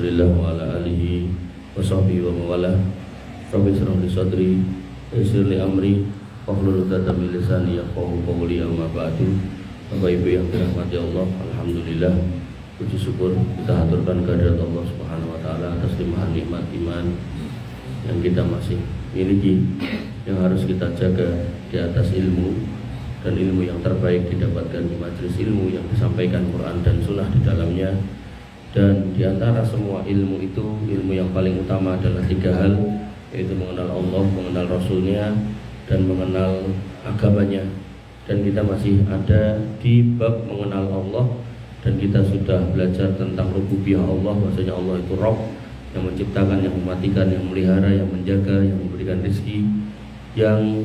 Rasulillah wa ala alihi wa sahbihi wa mawalah. Rabbi shrah li sadri wa yassir li amri wahlul 'uqdatam min lisani yafqahu qawli. Amma ba'du. Bapak Ibu yang dirahmati Allah, alhamdulillah, puji syukur kita haturkan kehadirat Allah Subhanahu wa taala atas limpahan nikmat iman yang kita masih miliki, yang harus kita jaga di atas ilmu, dan ilmu yang terbaik didapatkan di majelis ilmu yang disampaikan Quran dan Sunnah di dalamnya. Dan di antara semua ilmu itu, ilmu yang paling utama adalah 3 hal, yaitu mengenal Allah, mengenal Rasulnya, dan mengenal agamanya. Dan kita masih ada di bab mengenal Allah, dan kita sudah belajar tentang rububiyah Allah, bahwasanya Allah itu Rabb, yang menciptakan, yang mematikan, yang memelihara, yang menjaga, yang memberikan rezeki, yang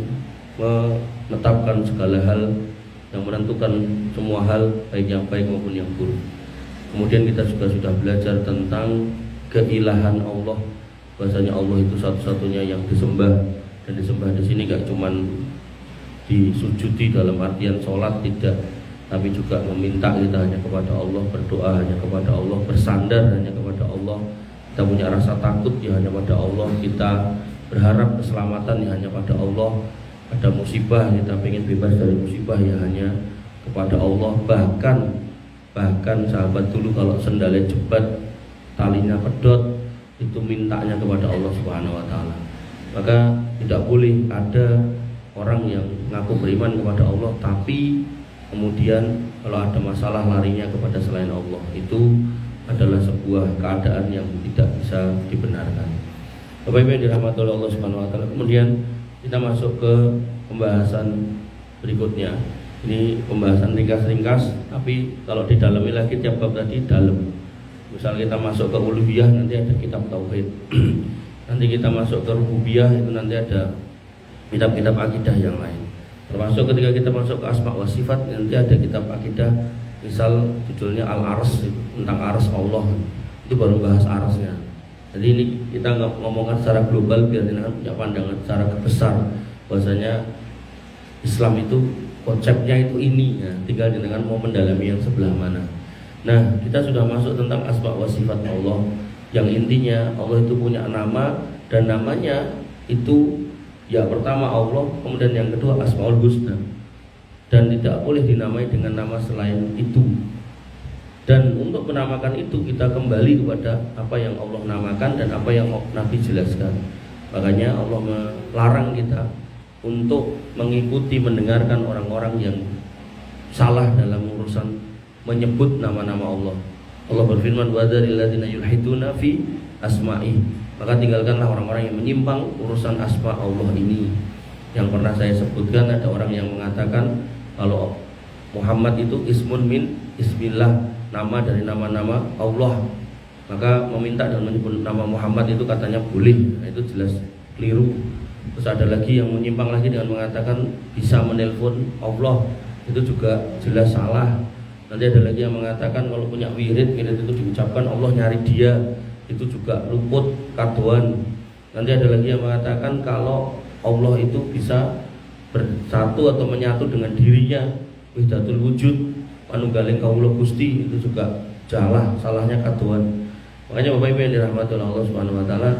menetapkan segala hal, yang menentukan semua hal, baik yang baik maupun yang buruk. Kemudian kita juga sudah belajar tentang keilahan Allah, bahwasanya Allah itu satu-satunya yang disembah, dan disembah di sini gak cuman disujudi dalam artian sholat, tidak, tapi juga meminta kita hanya kepada Allah, berdoa hanya kepada Allah, bersandar hanya kepada Allah, kita punya rasa takut ya hanya pada Allah, kita berharap keselamatan ya hanya pada Allah, ada musibah kita ingin bebas dari musibah ya hanya kepada Allah. Bahkan sahabat dulu kalau sendalnya jebat, talinya pedot, itu mintanya kepada Allah Subhanahu wa taala. Maka tidak boleh ada orang yang ngaku beriman kepada Allah tapi kemudian kalau ada masalah larinya kepada selain Allah. Itu adalah sebuah keadaan yang tidak bisa dibenarkan. Bapak Ibu yang dirahmati oleh Allah Subhanahu wa taala. Kemudian kita masuk ke pembahasan berikutnya. Ini pembahasan ringkas-ringkas, tapi kalau didalami lagi tiap bab tadi dalam. Misal kita masuk ke uluhiyah, nanti ada kitab tauhid. Nanti kita masuk ke rububiyah, itu nanti ada kitab-kitab akidah yang lain. Termasuk ketika kita masuk ke asma wa sifat, nanti ada kitab akidah, misal judulnya Al-Ars, tentang Ars Allah. Itu baru bahas Arsnya. Jadi ini kita ngomongkan secara global biar kita punya pandangan secara besar, bahwasanya Islam itu konsepnya itu ini ya, tinggal dengan mau mendalami yang sebelah mana. Nah, kita sudah masuk tentang asma wa sifat Allah, yang intinya Allah itu punya nama, dan namanya itu ya pertama Allah, kemudian yang kedua Asmaul Husna, dan tidak boleh dinamai dengan nama selain itu. Dan untuk menamakan itu kita kembali kepada apa yang Allah namakan dan apa yang Nabi jelaskan. Makanya Allah melarang kita untuk mengikuti, mendengarkan orang-orang yang salah dalam urusan menyebut nama-nama Allah. Allah berfirman, wa dzaril ladzina yulhiduna fi asma'i. Maka tinggalkanlah orang-orang yang menyimpang urusan asma Allah ini. Yang pernah saya sebutkan, ada orang yang mengatakan kalau Muhammad itu ismun min ismillah, nama dari nama-nama Allah. Maka meminta dan menyebut nama Muhammad itu katanya boleh. Nah, itu jelas keliru. Terus ada lagi yang menyimpang lagi dengan mengatakan bisa menelpon Allah, itu juga jelas salah. Nanti ada lagi yang mengatakan kalau punya wirid itu diucapkan Allah nyari dia, itu juga luput kaduan. Nanti ada lagi yang mengatakan kalau Allah itu bisa bersatu atau menyatu dengan dirinya, wahdatul wujud, manunggaling kawula Gusti, itu juga salahnya kaduan. Makanya Bapak Ibu yang dirahmati oleh Allah Subhanahu wa taala,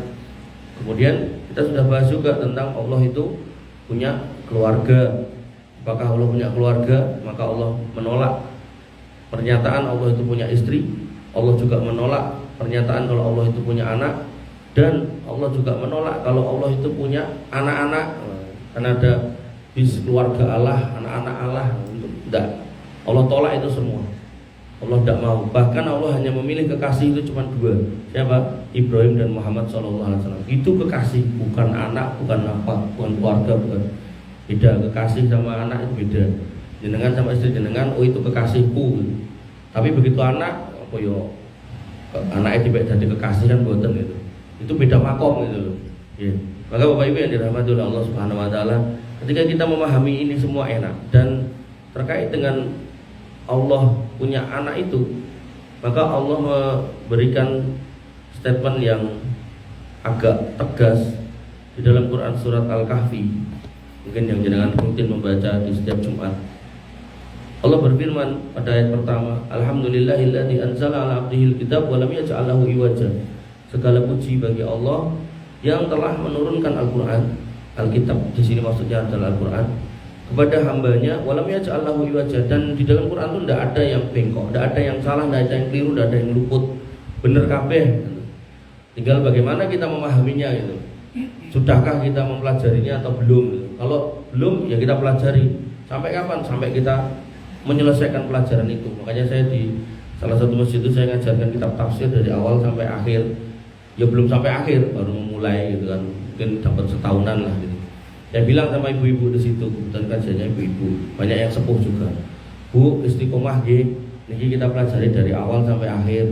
kemudian kita sudah bahas juga tentang Allah itu punya keluarga. Apakah Allah punya keluarga? Maka Allah menolak pernyataan Allah itu punya istri. Allah juga menolak pernyataan kalau Allah itu punya anak, dan Allah juga menolak kalau Allah itu punya anak-anak. Karena ada bis keluarga Allah, anak-anak Allah, tidak. Allah tolak itu semua. Allah tidak mau. Bahkan Allah hanya memilih kekasih itu cuma 2. Siapa? Ibrahim dan Muhammad SAW. Itu kekasih, bukan anak, bukan apa, bukan keluarga, bukan. Beda, kekasih sama anak itu beda. Jenengan sama istri jenengan, oh itu kekasihku. Tapi begitu anak, apa yo? Anaknya tiba jadi kekasih kan boten gitu. Itu beda makom gitu loh. Yeah. Maka Bapak Ibu yang dirahmati oleh Allah Subhanahu wa taala, ketika kita memahami ini semua enak, dan terkait dengan Allah punya anak itu, maka Allah memberikan statement yang agak tegas di dalam Quran surat Al-Kahfi. Mungkin yang jenengan rutin membaca di setiap Jumat. Allah berfirman pada ayat pertama, Alhamdulillahilladzi anzala 'ala 'abdihil kitab wa lam yaj'al lahu iwaja. Segala puji bagi Allah yang telah menurunkan Al-Qur'an, Alkitab di sini maksudnya adalah Al-Qur'an, kepada hambanya, wa lam yaj'al lahu iwaja, dan di dalam Quran itu tidak ada yang bengkok, tidak ada yang salah, tidak ada yang keliru, tidak ada yang luput, bener kabeh. Tinggal bagaimana kita memahaminya gitu. Sudahkah kita mempelajarinya atau belum gitu. Kalau belum ya kita pelajari. Sampai kapan? Sampai kita menyelesaikan pelajaran itu. Makanya saya di salah satu masjid itu saya ngajarkan kitab tafsir dari awal sampai akhir. Ya belum sampai akhir, baru memulai gitu kan. Mungkin dapat setahunan lah gitu. Saya bilang sama ibu-ibu di situ, kebetulan kajiannya ibu-ibu, banyak yang sepuh juga. Bu, istiqomah nggih, niki kita pelajari dari awal sampai akhir.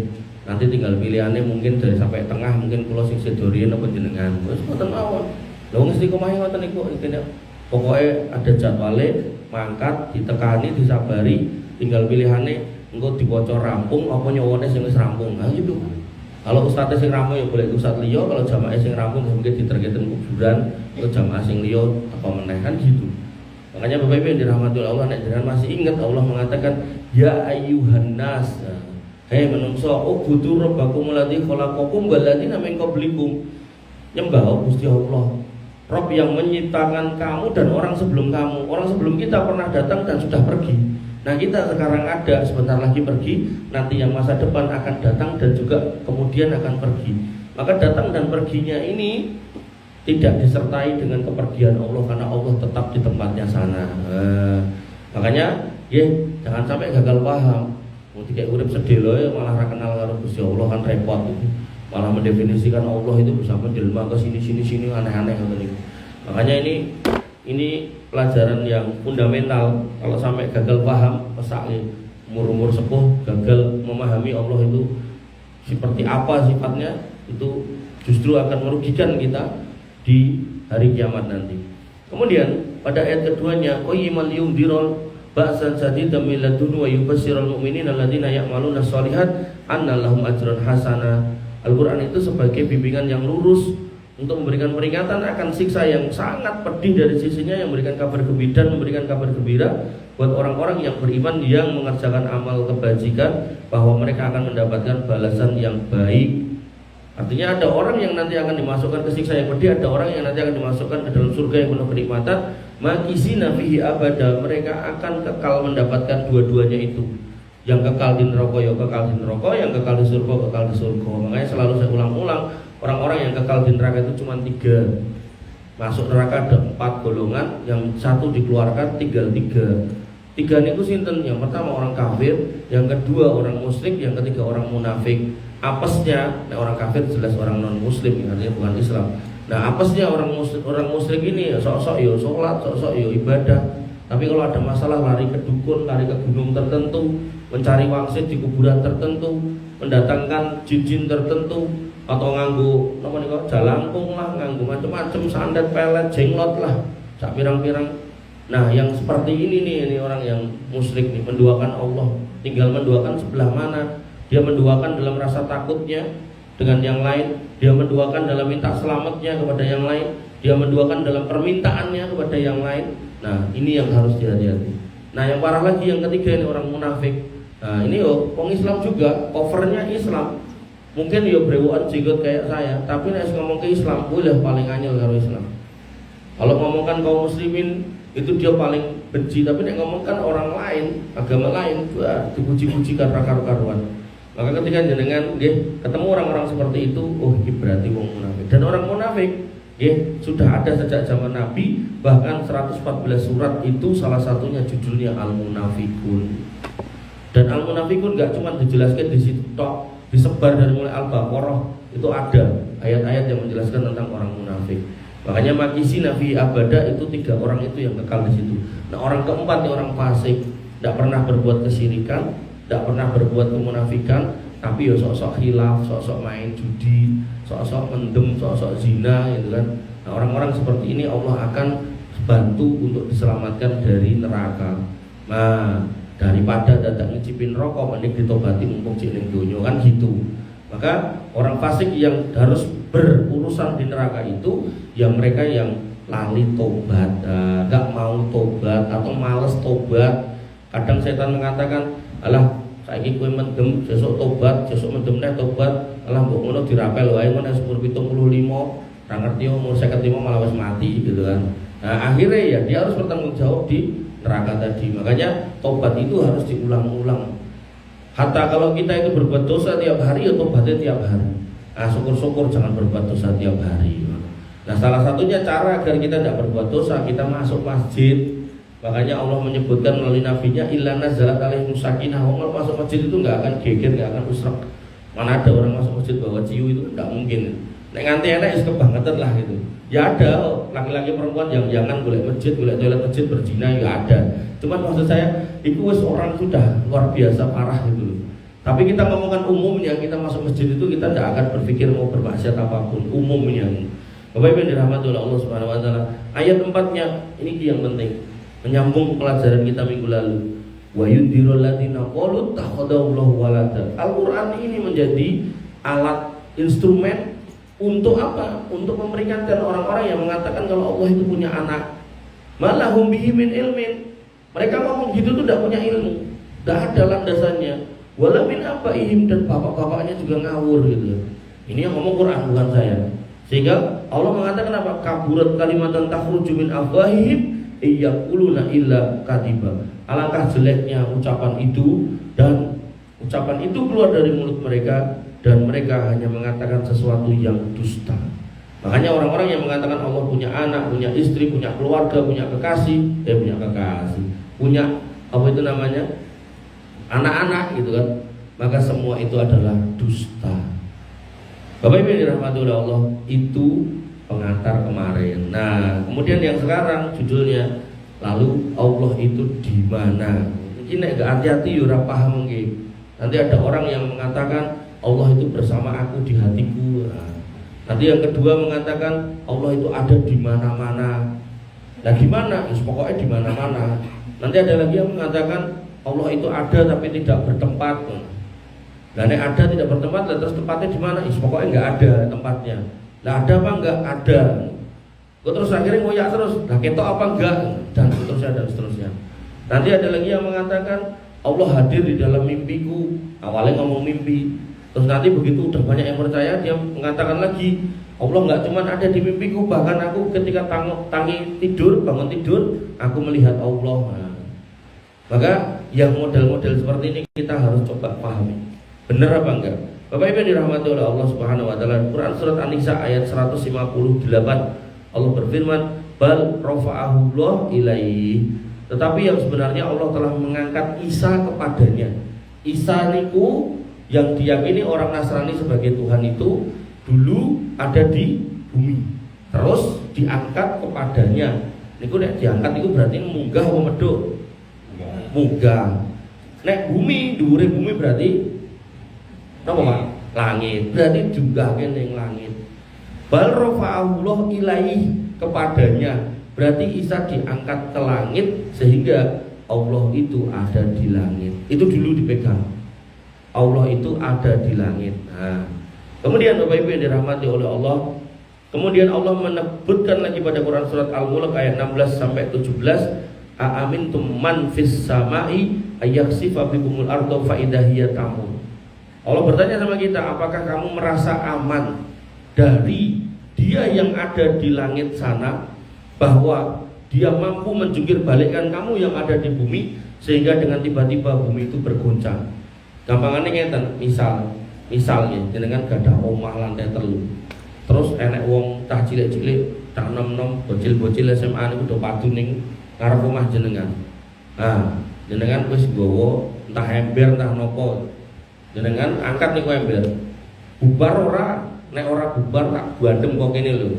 Nanti tinggal pilihannya mungkin dari sampai tengah, mungkin kula sing sedorian apa jenengan. Wis mboten mawon. Lha wong istiqomah ngoten niku pokoknya ada jadwale, mangkat, ditekani, disabari, tinggal pilihannya engko diwaca rampung apa nyowone sing wis rampung. Nah gitu. Kalau ustadz sing rampung ya boleh ustadz liya, kalau jamaah sing rampung mungkin ditergeten kuburan, atau jamaah sing liya apa meneh kan gitu. Makanya Bapak Ibu yang dirahmati Allah, nek jenengan masih ingat Allah mengatakan ya ayyuhan nas. Hei menungso, ubudu rabbakum alladzi khalaqakum wal ladzina min qablikum. Nyembah Gusti Allah, Rabb yang menciptakan kamu dan orang sebelum kamu. Orang sebelum kita pernah datang dan sudah pergi. Nah kita sekarang ada, sebentar lagi pergi. Nanti yang masa depan akan datang dan juga kemudian akan pergi. Maka datang dan perginya ini tidak disertai dengan kepergian Allah, karena Allah tetap di tempatnya sana. Makanya ya jangan sampai gagal paham. Mungkin kayak urip sedih loh ya, malah kenal karo Gusti Allah kan repot itu. Malah mendefinisikan Allah itu bisa menjelma ke sini aneh-aneh gitu. Makanya ini pelajaran yang fundamental. Kalau sampai gagal paham, pesake umur sepuh gagal memahami Allah itu seperti apa sifatnya, itu justru akan merugikan kita di hari kiamat nanti. Kemudian pada ayat keduanya, qayyiman yundirul ba'san sadidan min ladunhu wa yubasyirul mu'minina alladziina ya'maluna shalihat anna lahum ajran hasana. Al-Qur'an itu sebagai bimbingan yang lurus untuk memberikan peringatan akan siksa yang sangat pedih dari sisinya, yang memberikan kabar gembira dan memberikan kabar gembira buat orang-orang yang beriman yang mengerjakan amal kebajikan, bahwa mereka akan mendapatkan balasan yang baik. Artinya ada orang yang nanti akan dimasukkan ke siksa yang pedih, ada orang yang nanti akan dimasukkan ke dalam surga yang penuh kenikmatan, makisina fihi abada, mereka akan kekal mendapatkan dua-duanya itu. Yang kekal di neraka ya kekal di neraka, yang kekal di surga kekal di surga. Makanya selalu saya ulang-ulang, orang-orang yang kekal di neraka itu cuma 3. Masuk neraka ada 4 golongan, yang 1 dikeluarkan tinggal 3. 3 niku sinten? Yang pertama orang kafir, yang kedua orang musyrik, yang ketiga orang munafik. Apesnya, nah orang kafir jelas orang non muslim, artinya bukan Islam. Nah apesnya orang musyrik ini sok-sok yo sholat, sok-sok yo ibadah. Tapi kalau ada masalah lari ke dukun, lari ke gunung tertentu, mencari wangsit di kuburan tertentu, mendatangkan jin-jin tertentu, atau nganggu apa nih kok jalangkung lah, nganggu macam-macam, sandet, pelet, jenglot lah, sak pirang-pirang. Nah yang seperti ini orang yang musyrik nih, menduakan Allah, tinggal menduakan sebelah mana. Dia menduakan dalam rasa takutnya dengan yang lain, dia menduakan dalam minta selamatnya kepada yang lain, dia menduakan dalam permintaannya kepada yang lain. Nah ini yang harus dihati-hati. Nah yang parah lagi yang ketiga ini orang munafik. Nah ini orang Islam juga, covernya Islam. Mungkin yo brewokan jenggot kayak saya, tapi nek ngomong ke Islam, boleh paling anyel karo Islam. Kalau ngomongkan kaum muslimin itu dia paling benci, tapi nek ngomongkan orang lain, agama lain, wah dipuji-puji karo karuan. Maka ketika jenengan ketemu orang-orang seperti itu, oh ini berarti wong munafik. Dan orang munafik sudah ada sejak zaman Nabi, bahkan 114 surat itu salah satunya judulnya Al-Munafikun. Dan Al-Munafikun gak cuma dijelaskan di situ tok, disebar dari mulai Al-Baqarah itu ada ayat-ayat yang menjelaskan tentang orang munafik. Makanya makisina fi abada itu 3 orang itu yang kekal di situ. Nah orang keempat ini orang fasik, tidak pernah berbuat kesyirikan, tidak pernah berbuat kemunafikan, tapi ya sok-sok khilaf, sok-sok main judi, sok-sok mendem, sok-sok zina gitu kan. Nah orang-orang seperti ini Allah akan bantu untuk diselamatkan dari neraka. Nah daripada dadak ngicipin rokok, mending ditobati mumpung cik ning donya kan gitu. Maka orang fasik yang harus berurusan di neraka itu yang mereka yang lali tobat, gak mau tobat atau males tobat. Kadang setan mengatakan, alah saiki kowe mendem, sesuk tobat, sesuk mendem neh tobat, alah mbok ngono dirapel wae ngono umur 75, ra ngerti umur 55 malah wis mati gitu kan. Nah, akhirnya ya dia harus bertanggung jawab di neraka tadi. Makanya tobat itu harus diulang-ulang. Hatta kalau kita itu berbuat dosa tiap hari ya tobatnya tiap hari. Nah, syukur-syukur jangan berbuat dosa tiap hari. Nah, salah satunya cara agar kita tidak berbuat dosa, kita masuk masjid. Makanya Allah menyebutkan melalui nabinya, illa nazalat alaihim sakinah. Orang masuk masjid itu nggak akan geger, nggak akan usrak. Mana ada orang masuk masjid bawa ciu, itu nggak mungkin. Nek nganti enak is kebangetan lah gitu. Ya ada laki-laki perempuan yang jangan boleh masjid, boleh toilet masjid berzina, ya ada. Cuman maksud saya itu wis orang sudah luar biasa parah gitu. Tapi kita ngomongkan umumnya, kita masuk masjid itu kita tidak akan berpikir mau bermaksiat apapun umumnya. Bapak Ibu yang dirahmati oleh Allah Subhanahu wa taala. Ayat 4-nya ini yang penting. Menyambung pelajaran kita minggu lalu. Wa yundirul ladzina qalu takhadallahu walada. Al-Qur'an ini menjadi alat instrumen untuk apa? Untuk memperingatkan orang-orang yang mengatakan kalau Allah itu punya anak. Malahum bihi min ilmin. Mereka ngomong gitu tuh tidak punya ilmu. Tidak ada landasannya. Wala min abaihim, dan bapak-bapaknya juga ngawur gitu. Ini yang ngomong Quran bukan saya. Sehingga Allah mengatakan apa? Kaburat kalimatan takhruju min afwahihim iyaquluna illa kadiba. Alangkah jeleknya ucapan itu, dan ucapan itu keluar dari mulut mereka, dan mereka hanya mengatakan sesuatu yang dusta. Makanya orang-orang yang mengatakan Allah punya anak, punya istri, punya keluarga, punya kekasih, punya apa itu namanya, anak-anak gitu kan, maka semua itu adalah dusta. Bapak Ibu yang dirahmati oleh Allah, itu pengantar kemarin. Nah, kemudian yang sekarang judulnya, lalu Allah itu di mana? Ini enggak hati-hati ora paham nggih. Nanti ada orang yang mengatakan Allah itu bersama aku di hatiku. Nah, nanti yang kedua mengatakan Allah itu ada di mana-mana. Nah, gimana? Pokoknya di mana-mana. Nanti ada lagi yang mengatakan Allah itu ada tapi tidak bertempat. Nah, nek ada tidak bertempat, terus tempatnya di mana? Pokoknya enggak ada tempatnya. Lah ada apa enggak? Ada. Kok terus akhirnya ngoyak terus. Lah ketok apa enggak? Dan seterusnya dan seterusnya. Nanti ada lagi yang mengatakan Allah hadir di dalam mimpiku. Awalnya ngomong mimpi. Terus nanti begitu udah banyak yang percaya, dia mengatakan lagi Allah enggak cuma ada di mimpiku, bahkan aku ketika bangun tidur, aku melihat Allah. Nah, maka yang model-model seperti ini kita harus coba pahami. Benar apa enggak? Bapak Ibu yang dirahmati oleh Allah Subhanahu wa taala, Quran surat An-Nisa ayat 158. Allah berfirman, "Bal rafa'ahu Allah ilaihi." Tetapi yang sebenarnya Allah telah mengangkat Isa kepadanya. Isa niku yang diyakini orang Nasrani sebagai Tuhan itu dulu ada di bumi. Terus diangkat kepadanya. Niku nek diangkat itu berarti munggah apa medhok? Munggah. Nek bumi, dhuwure bumi berarti napa Pak? Langit. Berarti juga ning langit. Bal rafa'ahullah ilaihi, kepadanya. Berarti Isa diangkat ke langit sehingga Allah itu ada di langit. Itu dulu dipegang. Allah itu ada di langit. Nah, kemudian Bapak Ibu yang dirahmati oleh Allah, kemudian Allah menyebutkan lagi pada Quran surat Al-Mulk ayat 16 sampai 17, "Aamintum man fis samai ayaksifa bikumul arda fa idza hiya tamur." Allah bertanya sama kita, apakah kamu merasa aman dari Dia yang ada di langit sana, bahwa Dia mampu menjungkir balikkan kamu yang ada di bumi, sehingga dengan tiba-tiba bumi itu bergoncang. Gampangannya ngeten, misalnya jenengan gadah omah lantai telu, terus enek wong tah cilik-cilik, tah nom-nom, bocil-bocil SMA niku do padu ning ngarep omah jenengan. Nah, jenengan wis nggawa entah ember entah nopo, jenengan angkat niku ember. Bubar ora, nek ora bubar tak bandem kok kene lho.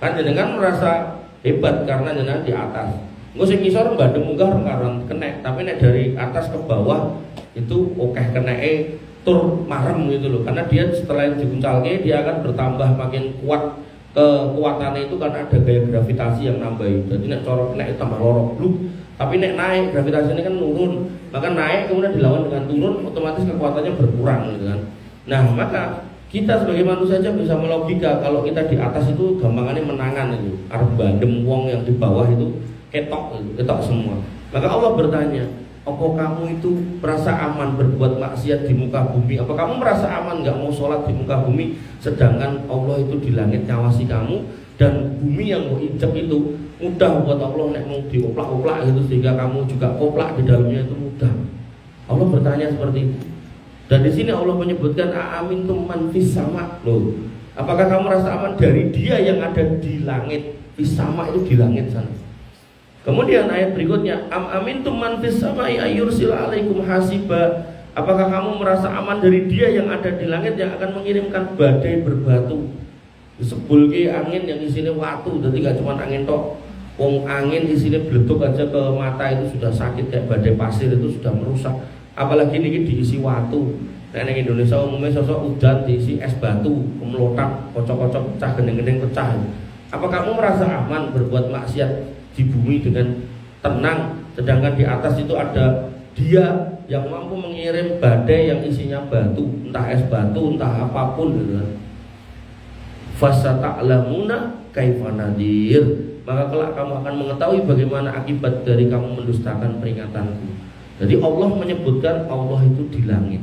Kan jenengan merasa hebat karena jenengan di atas. Engko sing ngisor bandem munggah ora kenek, tapi nek dari atas ke bawah itu okeh keneke tur marem gitu loh. Karena dia setelah diguncalke dia akan bertambah makin kuat kekuatannya itu karena ada gaya gravitasi yang nambahin. Jadi nek corok naik tambah lorok bluk. Tapi nek naik gravitasinya kan turun, maka naik kemudian dilawan dengan turun, otomatis kekuatannya berkurang gitu kan. Nah, maka kita sebagai manusia saja bisa melogika kalau kita di atas itu gampangannya menangan itu. Arep bandem wong yang di bawah itu ketok semua. Maka Allah bertanya, apa kamu itu merasa aman berbuat maksiat di muka bumi? Apa kamu merasa aman nggak mau sholat di muka bumi, sedangkan Allah itu di langit ngawasi kamu, dan bumi yang mau injak itu mudah buat Allah nek mau dioplak-oplak gitu, sehingga kamu juga koplak di dalamnya itu mudah. Allah bertanya seperti itu. Dan di sini Allah menyebutkan aamintum man fis sama. Loh, apakah kamu merasa aman dari Dia yang ada di langit? Fis sama itu di langit sana. Kemudian ayat berikutnya, am amintum man fis samai ayyursila alaikum hasiba. Apakah kamu merasa aman dari Dia yang ada di langit yang akan mengirimkan badai berbatu? Disebulke angin yang isinya watu, jadi gak cuma angin tok. Wong angin isinya bleduk aja ke mata itu sudah sakit, kayak badai pasir itu sudah merusak. Apalagi ini diisi watu. Nah, di Indonesia umumnya sosok udan diisi es batu, melotak, kocok-kocok pecah, gendeng-gendeng pecah. Apa kamu merasa aman berbuat maksiat di bumi dengan tenang, sedangkan di atas itu ada Dia yang mampu mengirim badai yang isinya batu, entah es batu, entah apapun gitu kan. Fasata'lamuna kaifa nadir. Maka kelak kamu akan mengetahui bagaimana akibat dari kamu mendustakan peringatanku. Jadi Allah menyebutkan Allah itu di langit.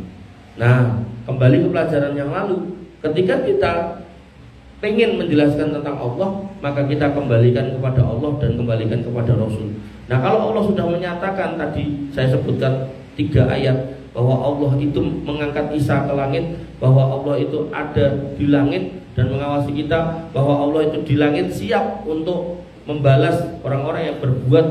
Nah, kembali ke pelajaran yang lalu, ketika kita pengen menjelaskan tentang Allah, maka kita kembalikan kepada Allah dan kembalikan kepada Rasul. Nah, kalau Allah sudah menyatakan, tadi saya sebutkan 3 ayat, bahwa Allah itu mengangkat Isa ke langit, bahwa Allah itu ada di langit dan mengawasi kita, bahwa Allah itu di langit siap untuk membalas orang-orang yang berbuat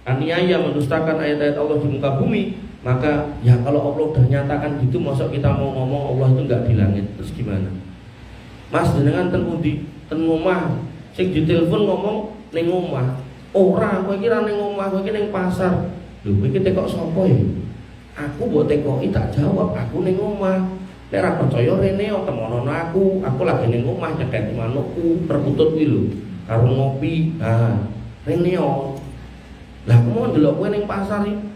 aniaya, mendustakan ayat-ayat Allah di muka bumi. Maka ya kalau Allah udah nyatakan gitu, masa kita mau ngomong Allah itu enggak di langit, terus gimana? Mas jenengan ten pundi? Ten omah. Sing ditelepon ngomong ning omah. Ora, kowe iki ra ning omah, kowe iki ning pasar. Lho, kowe iki tekok sapa ya? Aku mbok tekoki tak jawab, aku ning omah. Nek ra percaya rene yo temono aku lagi ning omah nyeketi manukku, perkutut kuwi lho, karo ngopi. Nah, rene yo. Lah aku mau ndelok kowe ning pasar iki.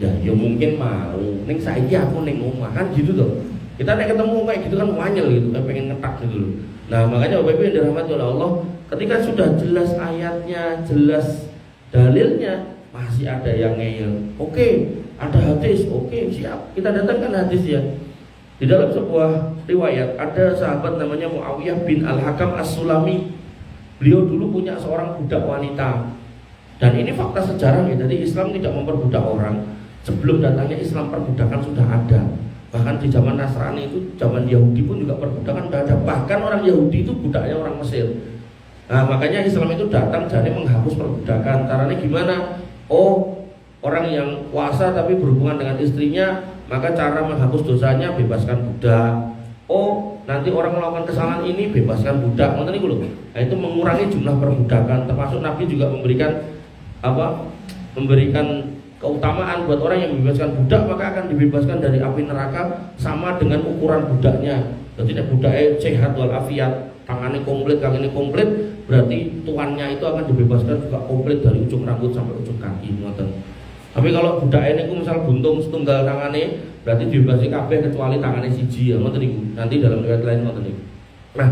Ya, ya mungkin mau. Ning saiki aku ning omah kan gitu tuh. Kita nek ketemu kayak gitu kan wanyel gitu, kayak pengen ngetak gitu loh. Nah, makanya Bapak Ibu yang dirahmati oleh Allah, ketika sudah jelas ayatnya, jelas dalilnya, masih ada yang ngeyel. Oke, ada hadis. Oke, siap. Kita datangkan hadis ya. Di dalam sebuah riwayat ada sahabat namanya Muawiyah bin Al-Hakam As-Sulami. Beliau dulu punya seorang budak wanita. Dan ini fakta sejarah ya. Jadi Islam tidak memperbudak orang. Sebelum datangnya Islam, perbudakan sudah ada. Bahkan di zaman Nasrani itu, zaman Yahudi pun juga perbudakan sudah ada. Bahkan orang Yahudi itu budaknya orang Mesir. Nah, makanya Islam itu datang jadi menghapus perbudakan. Caranya gimana? Oh, orang yang puasa tapi berhubungan dengan istrinya, maka cara menghapus dosanya bebaskan budak. Oh, nanti orang melakukan kesalahan ini bebaskan budak. Ngerti niku lho. Nah, itu mengurangi jumlah perbudakan. Termasuk Nabi juga memberikan memberikan keutamaan buat orang yang membebaskan budak, maka akan dibebaskan dari api neraka sama dengan ukuran budaknya. Jadi nek budaknya sehat walafiat, tangannya komplit, kakinya komplit, berarti tuannya itu akan dibebaskan juga komplit dari ujung rambut sampai ujung kaki. Ngoten. Tapi kalau budak ini misal buntung setunggal tangannya, berarti dibebasi kabeh kecuali tangannya siji ya. Ngoten niku. Nanti dalam riwayat lain ngoten niku. Nah,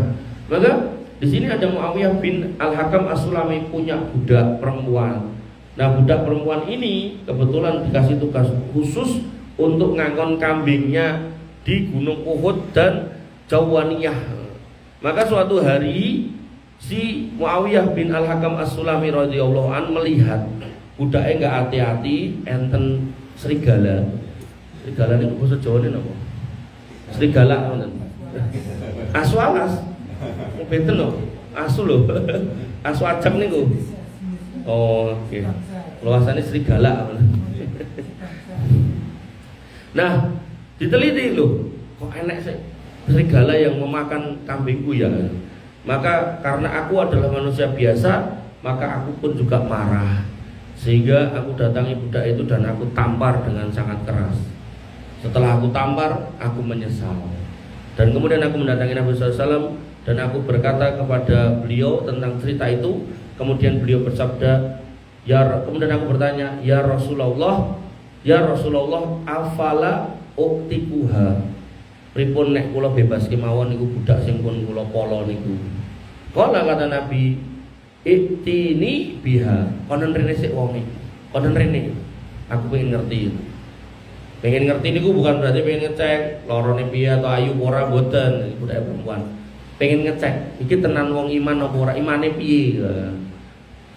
maka di sini ada Muawiyah bin Al-Hakam As-Sulami punya budak perempuan. Nah, budak perempuan ini kebetulan dikasih tugas khusus untuk ngangkon kambingnya di Gunung Uhud dan Jawaniyah. Maka suatu hari si Muawiyah bin Al-Hakam As-Sulami radhiyallahu an melihat budaknya enggak hati-hati enten serigala. Serigala niku basa Jawane napa? Serigala ngoten. Asu alas. Benten lho. Asu lho. Asu ajak niku. Oh, oke. Luasannya serigala. Nah, diteliti loh, kok enak sih serigala yang memakan kambingku ya. Maka karena aku adalah manusia biasa, maka aku pun juga marah. Sehingga aku datangi budak itu dan aku tampar dengan sangat keras. Setelah aku tampar, aku menyesal. Dan kemudian aku mendatangi Nabi SAW dan aku berkata kepada beliau tentang cerita itu. Kemudian beliau bersabda, kemudian aku bertanya, ya Rasulullah, afala uktikuha. Pripun nek kula bebas kemawon niku budak sing pun kula polo niku. Kala kata Nabi, iktini biha. Konon rene sik wonge. Konon rene. Aku pengen ngerti. Pengen ngerti niku bukan berarti pengen ngecek lorone piye atau ayu ora mboten, budaya perempuan. Pengen ngecek iki tenan wong iman apa ora, imane piye.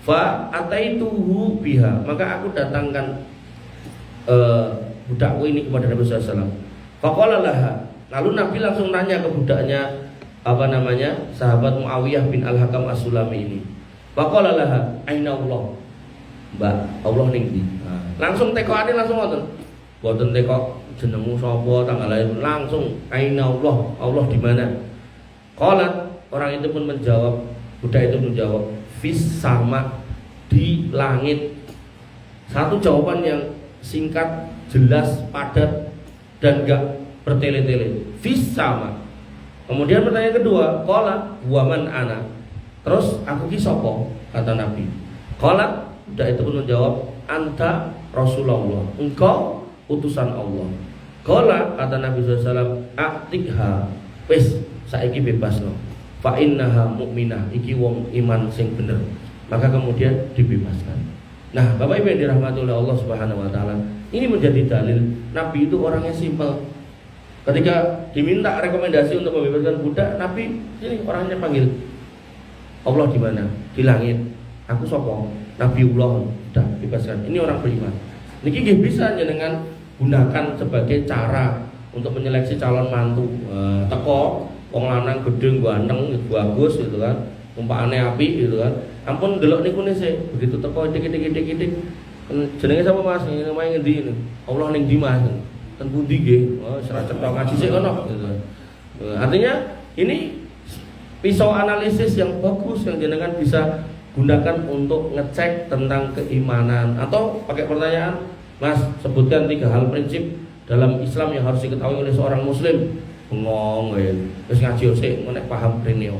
Fa ataituhu biha, maka aku datangkan budakku ini kepada Nabi sallallahu alaihi wasallam. Faqala laha, lalu Nabi langsung nanya ke budaknya sahabat Muawiyah bin Al-Hakam As-Sulami ini. Faqala laha, aina Allah? Mbak, Allah ning ndi? Langsung tekokane langsung ngoten. Boten tekok jenengmu sapa, tanggal lahir, langsung aina Allah? Allah di mana? Qalat, orang itu pun menjawab, budak itu menjawab, fis sama, di langit. Satu jawaban yang singkat, jelas, padat dan enggak bertele-tele. Fis sama. Kemudian pertanyaan kedua, qala wa man ana? Terus aku ki sapa? Kata Nabi. Qala, budak itu pun menjawab, anta Rasulullah. Engkau utusan Allah. Qala, kata Nabi SAW, aktikha, wis saiki bebasno. Fa innaha mukminah, iki wong iman sing bener. Maka kemudian dibebaskan. Nah, Bapak Ibu yang dirahmati oleh Allah Subhanahu wa taala, ini menjadi dalil Nabi itu orangnya simpel. Ketika diminta rekomendasi untuk membebaskan budak, Nabi ini orangnya panggil, Allah di mana? Di langit. Aku sapa? Nabiullah. Sudah bebaskan. Ini orang beriman. Niki nggih bisa dengan gunakan sebagai cara untuk menyeleksi calon mantu. Teko wong lanang gedhe ganteng bagus gitu kan. Umpamane apik gitu kan. Ampun delok niku sih, begitu teko dik-dik. Jenenge sapa Mas? Namanya ngendi ini? Allah ning ndi Mas? Ten pundi nggih? Oh, ora cetha ngaji sik kono gitu. Artinya ini pisau analisis yang bagus yang jenengan bisa gunakan untuk ngecek tentang keimanan. Atau pakai pertanyaan, Mas, sebutkan 3 hal prinsip dalam Islam yang harus diketahui oleh seorang muslim. Bengong ya. Terus ngaji sik nek paham rene.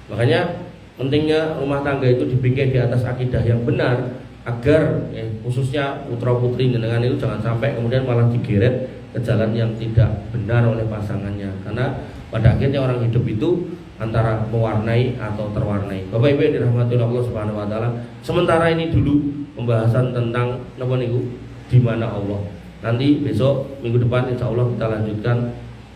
Makanya pentingnya rumah tangga itu dibikin di atas akidah yang benar agar khususnya putra putri jenengan itu jangan sampai kemudian malah digeret ke jalan yang tidak benar oleh pasangannya. Karena pada akhirnya orang hidup itu antara mewarnai atau terwarnai. Bapak Ibu yang dirahmati oleh Allah Subhanahu wa taala, sementara ini dulu pembahasan tentang napa niku di mana Allah. Nanti besok minggu depan insya Allah kita lanjutkan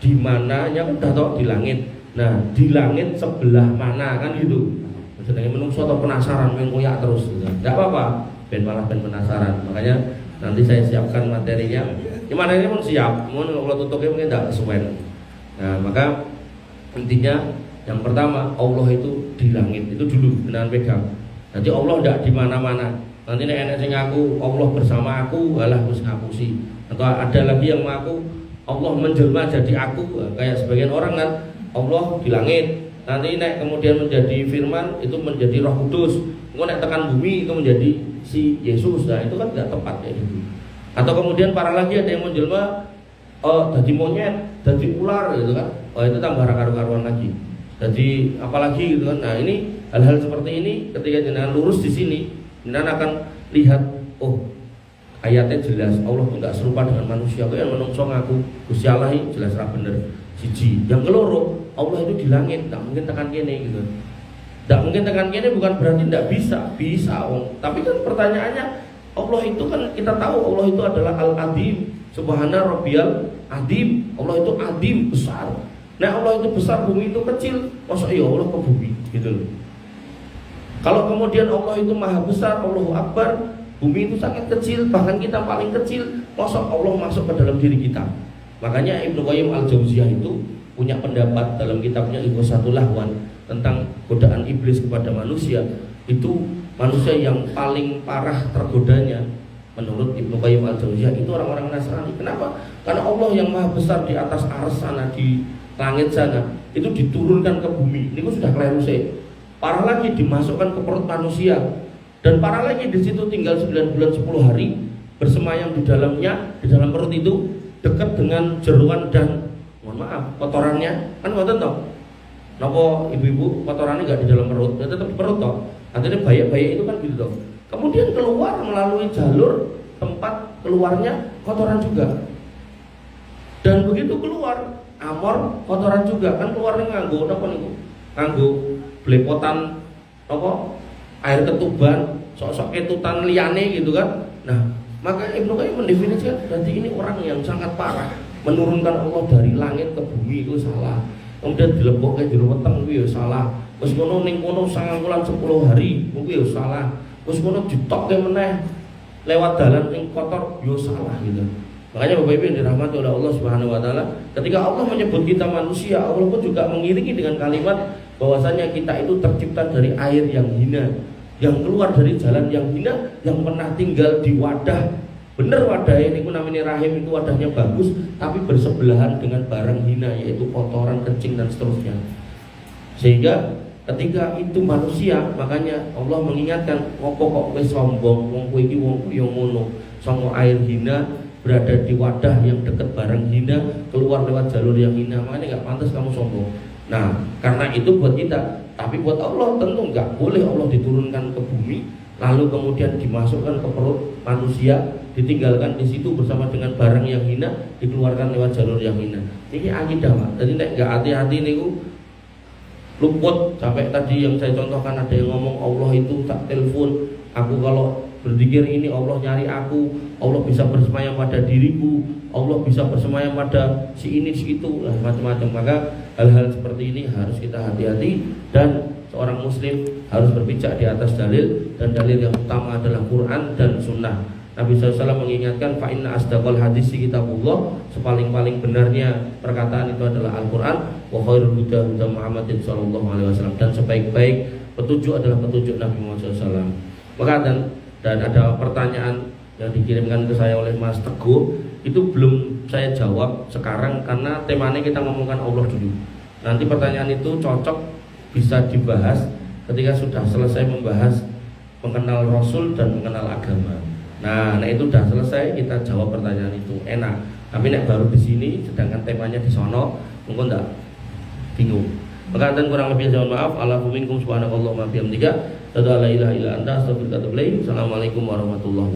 di mananya udah tahu di langit. Nah, di langit sebelah mana kan gitu. Maksudnya menungso atau penasaran mengkoyak terus gitu. Enggak apa-apa, ben malah ben penasaran. Makanya nanti saya siapkan materinya. Gimana ini pun siap. Mungkin kalau tutupnya mungkin enggak kesuwen. Nah, maka intinya yang pertama Allah itu di langit. Itu dulu dengan pegang. Nanti Allah enggak di mana-mana. Nanti nek enek sing ngaku Allah bersama aku, alah wis ngapusi. Atau ada lagi yang mengaku Allah menjelma jadi aku, kayak sebagian orang kan Allah di langit. Nanti nek kemudian menjadi firman itu menjadi Roh Kudus. Engko nek tekan bumi itu menjadi si Yesus. Nah, itu kan tidak tepat ya itu. Atau kemudian para lagi ada yang menjelma jadi monyet, jadi ular gitu kan. Oh, itu tambah karu-karuan lagi. Jadi apalagi gitu kan. Nah, ini hal-hal seperti ini ketika jenengan lurus di sini, jenengan akan lihat ayatnya jelas Allah itu tidak serupa dengan manusia. Kau yang menungso ngaku Gusti Allah jelas ra bener. Siji. Yang keloro, Allah itu di langit, tidak mungkin tekan kene gitu. Tidak mungkin tekan kene bukan berarti tidak bisa Tapi kan pertanyaannya, Allah itu kan kita tahu Allah itu adalah Al-Adim, Subhana Rabbiyal Adim. Allah itu adim, besar. Nah, Allah itu besar, bumi itu kecil. Masa iya Allah ke bumi gitu loh. Kalau kemudian Allah itu maha besar, Allahu Akbar, bumi itu sangat kecil, bahkan kita paling kecil, masa Allah masuk ke dalam diri kita. Makanya Ibnu Qayyim Al-Jauziyah itu punya pendapat dalam kitabnya Ighasatul Lahwan tentang godaan iblis kepada manusia. Itu manusia yang paling parah tergodanya menurut Ibnu Qayyim Al-Jauziyah itu orang-orang Nasrani. Kenapa? Karena Allah yang maha besar di atas ars sana, di langit sana, itu diturunkan ke bumi. Ini sudah keliru sih. Parah lagi dimasukkan ke perut manusia. Dan parah lagi di situ tinggal 9 bulan 10 hari bersemayam di dalamnya, di dalam perut itu dekat dengan jeruan dan mohon maaf kotorannya kan ngoten toh. Napa ibu-ibu kotorannya enggak di dalam perut, ya tetap di perut toh. Artinya bayi-bayi itu kan gitu toh. Kemudian keluar melalui jalur tempat keluarnya kotoran juga. Dan begitu keluar amor kotoran juga kan keluarnya nganggo napa niku? Nganggo blepotan apa? Air ketuban, sok-sok ketutan liyane gitu kan. Nah, Maka Ibnu Qayyim mendefinisikan berarti ini orang yang sangat parah, menurunkan Allah dari langit ke bumi itu salah. Kemudian dilebokke jero weteng kuwi ya salah. Wis ngono ning kono 9 wulan 10 hari kuwi ya salah. Wis ngono ditokke meneh lewat dalan yang kotor yo salah gitu. Makanya Bapak Ibu yang dirahmati oleh Allah Subhanahu wa taala, ketika Allah menyebut kita manusia, Allah pun juga mengiringi dengan kalimat bahwasanya kita itu tercipta dari air yang hina, yang keluar dari jalan yang hina, yang pernah tinggal di wadah. Bener wadah ini namanya rahim, itu wadahnya bagus, tapi bersebelahan dengan barang hina, yaitu kotoran, kencing dan seterusnya. Sehingga ketika itu manusia, makanya Allah mengingatkan, opo kok wis sombong, wong kowe iki wong yo ngono, sanga air hina, berada di wadah yang dekat barang hina, keluar lewat jalur yang hina, makanya nggak pantas kamu sombong. Nah, karena itu buat kita, tapi buat Allah tentu nggak boleh Allah diturunkan ke bumi, lalu kemudian dimasukkan ke perut manusia, ditinggalkan di situ bersama dengan barang yang hina, dikeluarkan lewat jalur yang hina. Ini akidah, Pak. Jadi nek nggak hati-hati niku luput. Sampai tadi yang saya contohkan, ada yang ngomong Allah itu tak telepon aku, kalau berzikir ini Allah nyari aku, Allah bisa bersemayam pada diriku, Allah bisa bersemayam pada si ini si itu, macam-macam. Maka hal-hal seperti ini harus kita hati-hati, dan seorang muslim harus berpijak di atas dalil, dan dalil yang utama adalah Quran dan Sunnah. Nabi SAW mengingatkan, fa inna asdaqal hadisi kitabullah, sepaling-paling benarnya perkataan itu adalah Al-Quran, wa khairul huda huda Muhammadin sallallahu alaihi wasallam, dan sebaik-baik petunjuk adalah petunjuk Nabi Muhammad SAW. Maka dan ada pertanyaan yang dikirimkan ke saya oleh Mas Teguh, itu belum saya jawab sekarang karena temanya kita ngomongkan Allah dulu. Nanti pertanyaan itu cocok bisa dibahas ketika sudah selesai membahas mengenal Rasul dan mengenal agama. Nah itu udah selesai, kita jawab pertanyaan itu enak. Tapi nek baru di sini, sedangkan temanya di sono, mungkin enggak bingung. Maka dan kurang lebih saya mohon maaf. Alhamdulillah subhanallahi wa bihamdihi, la ilaha illa anta, astaghfiruka wa atubu ilaik. Assalamualaikum warahmatullahi wabarakatuh.